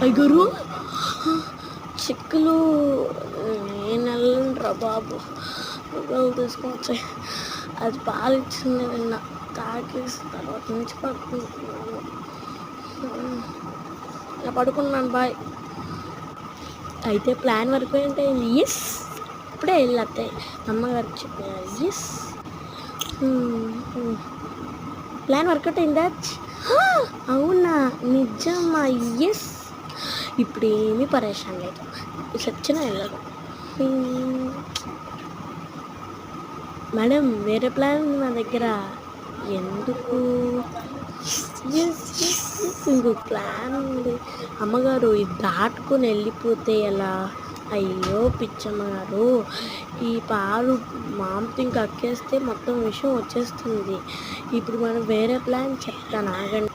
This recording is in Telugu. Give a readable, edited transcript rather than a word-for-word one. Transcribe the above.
అయ్యగారు చిక్కులు నేను వెళ్ళండ్రా బాబు, పిల్లలు తీసుకొచ్చి అది పాలు ఇచ్చింది నిన్న తాగేసి తర్వాత నుంచి పడుకుంటున్నాను. ఇలా పడుకున్నాను. బాయ్. అయితే ప్లాన్ వరకు ఏంటండి? ఎస్, ఇప్పుడే వెళ్ళతే అమ్మగారికి చెప్పారు. ఎస్, ప్లాన్ వర్కౌట్ అయిందా? అవునా, నిజమా? ఎస్, ఇప్పుడు ఏమీ పరేషాన్ లేదు, సచ్చిన వెళ్ళదు. మేడం వేరే ప్లాన్ ఉంది మా దగ్గర. ఎందుకు? ఇంకో ప్లాన్ ఉంది. అమ్మగారు ఇది దాటుకొని వెళ్ళిపోతే ఎలా? అయ్యో పిచ్చమ్మగారు, ఈ పాలు మాంసం కక్కేస్తే మొత్తం విషయం వచ్చేస్తుంది. ఇప్పుడు మనం వేరే ప్లాన్ చెప్తాను, ఆగండి.